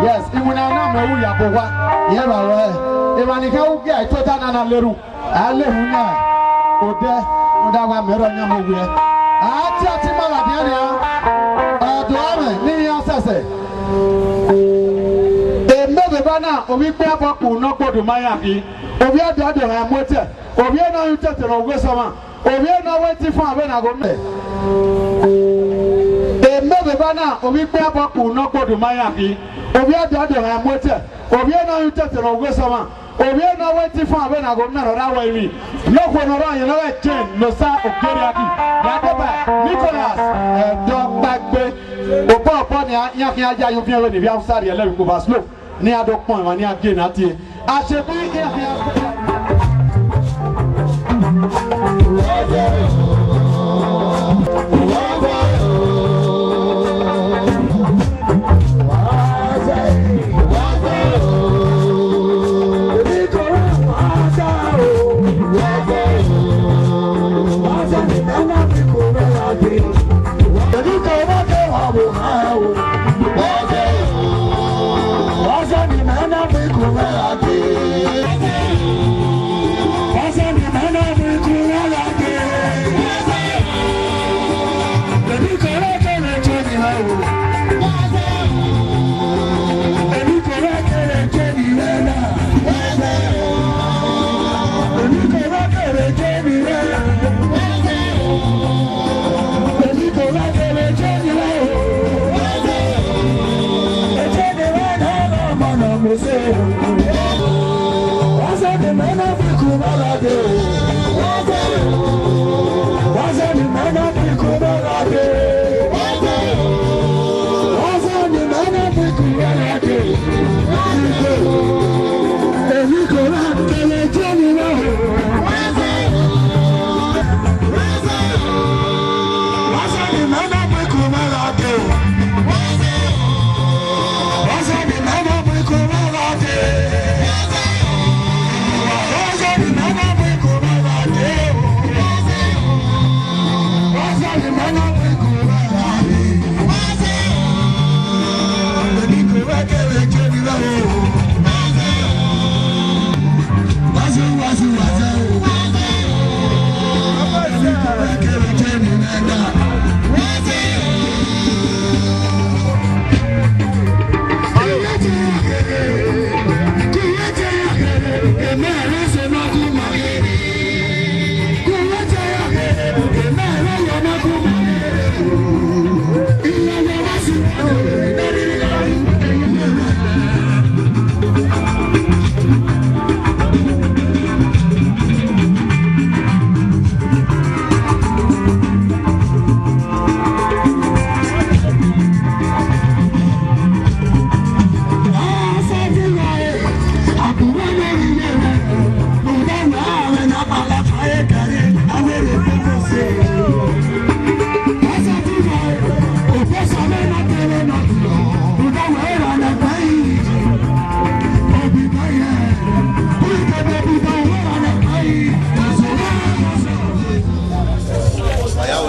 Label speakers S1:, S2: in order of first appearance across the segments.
S1: Yes, imuna na me wu ya bowa. Ye ba we. E ba ni ka wu ge ai tota na na leru. A leru na. Ode, oda wa mero nya mo wi. A ti ati mala dia ni a. Do ame ni ya sese. E mebe bana obi pe aboku no gbodu maya bi. Obi ada de ha mote. Obi na yu tete no gwe sama. Obi na weti fun abe na go me. E mebe bana obi pe aboku no gbodu maya bi. Obi ada de ha mote. Obi na yu tete no gwe sama. Obi na weti fun abe na go me no ra wa wi. No ko no ra yen no e chen no sa okere aki. Ya de ba Nicholas do gbagbe. Opo ni ya kin aja yu fian we ni bi afsari ele ko ba slow. Ni adopon wa ni again ati. A se bi ki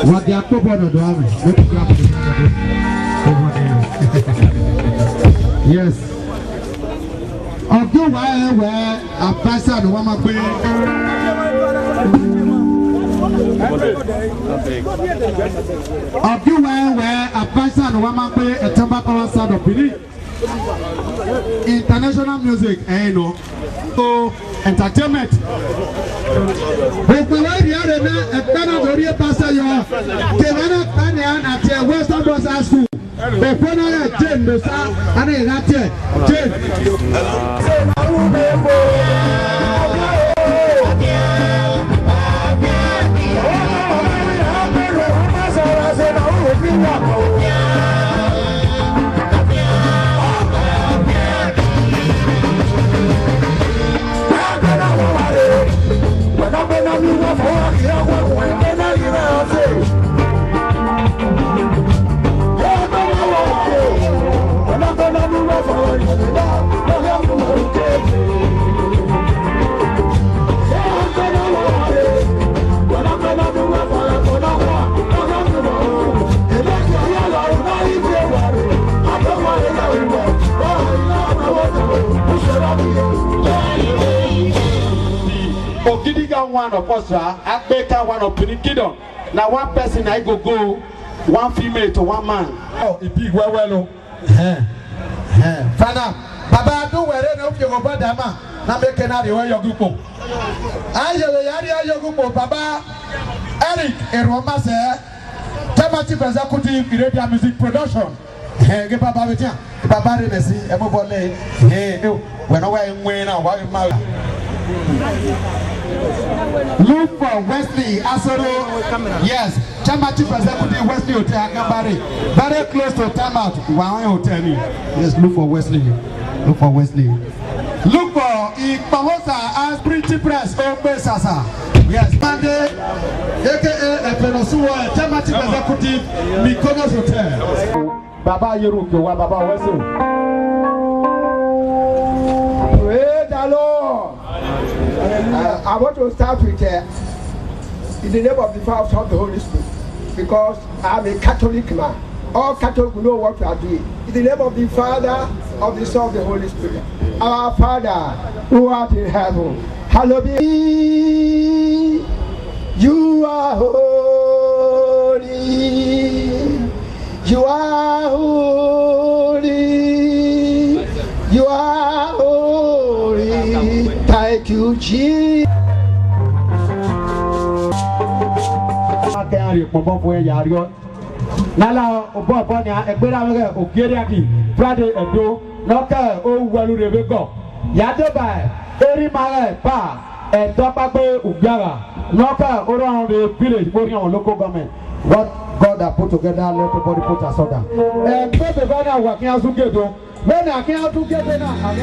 S1: what the October no do ame. Let me clap over there. Yes. Ọdún where a pastor no wama pe. Ọdún where a pastor no wama pe a temba concert of Benin. International music, no. So entertainment. Gbogbo wa di are na ekana dori pastor yo. Kemana Kanian at Western Boys High School. Before na Jane no sa ana irate Jane. Ogidiga one of Osra, Akbeka one of Pinikidon. Now one person I go, one female to one man. Oh, it big well. Fana, Baba do where no you go badama. Na make na the way your group. Ayo your Baba Eric Eroma say Chief Executive Radio Music Production. Get Baba with you. Baba Remesi, Emobole. When I win now, why look for Wesley Asoro. Yes, Chief Executive Wesley Hotel Agambari. Very close to Tamat. One hotel. Yes, look for Wesley. Look for Wesley. Look for Ipahosa as Pretty Press Ope Sasa. Yes, Monday, aka Efenosuwa, Chief Executive Mikonos Hotel. Baba Yeruko, Baba Wesley. Praise the Lord. I want to start with in the name of the Father of the Holy Spirit, because I'm a Catholic man. All Catholics know what we are doing. In the name of the Father, of the Son, of the Holy Spirit. Our Father, who art in heaven, hallowed be. You are holy. You are holy. You are holy. Thank you, Jesus. Nala obo bonia egbera wege ogere aki Friday edo noka o welu rebego yadoba eri mare pa edopagbe ugbara noka around the village on local government. What God has put together, let everybody put asunder. People are working as together. When I can't do together now,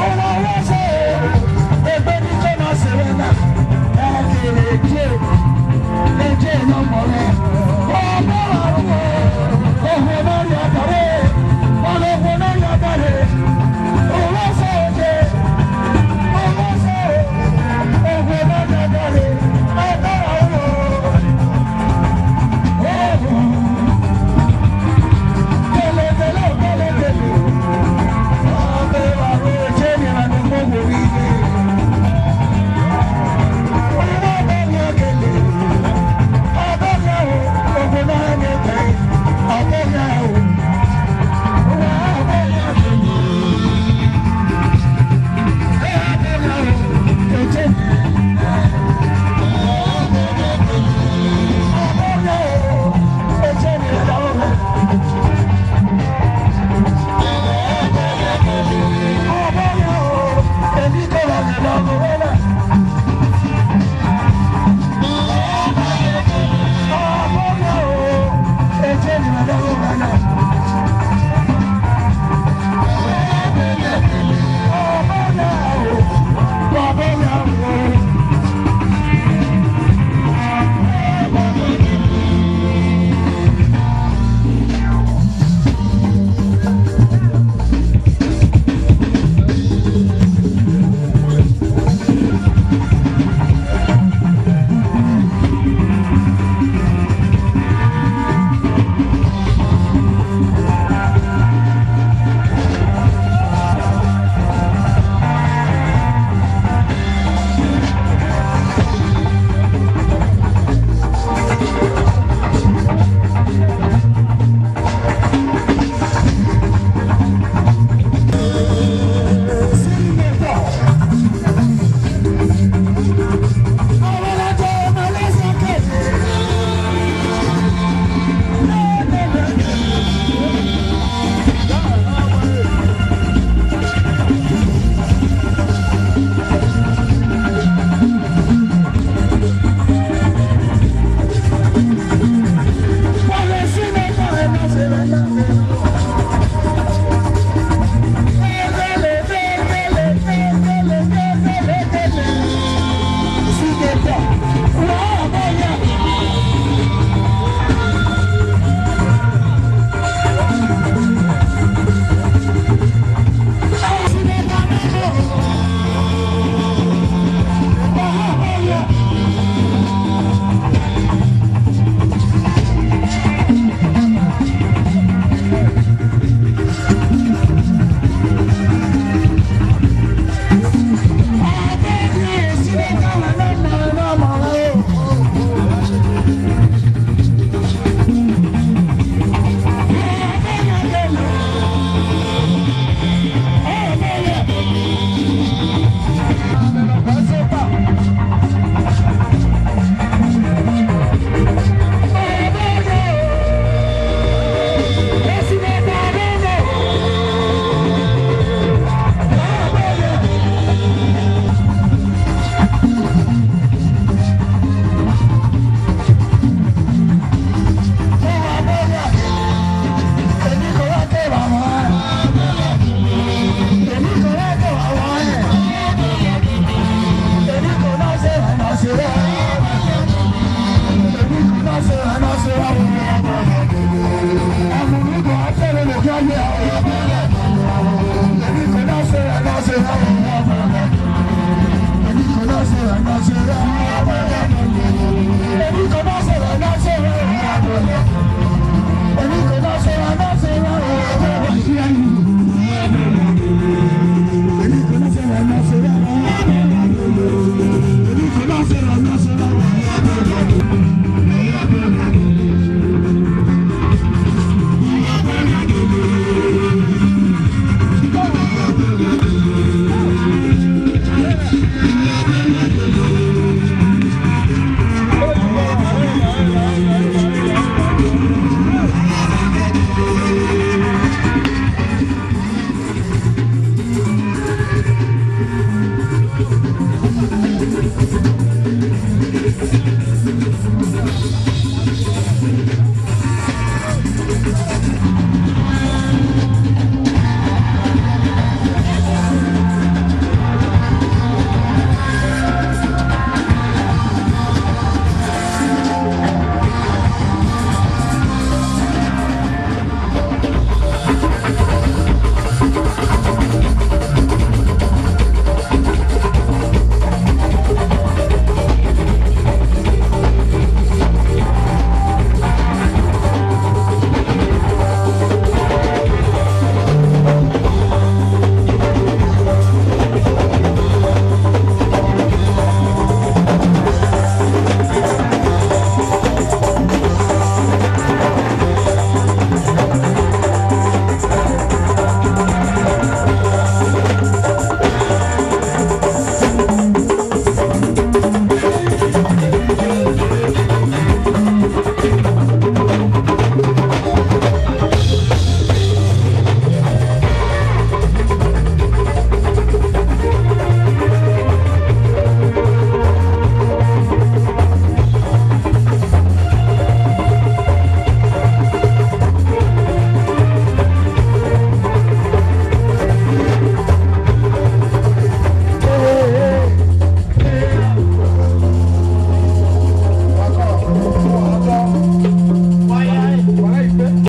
S2: Ona wasa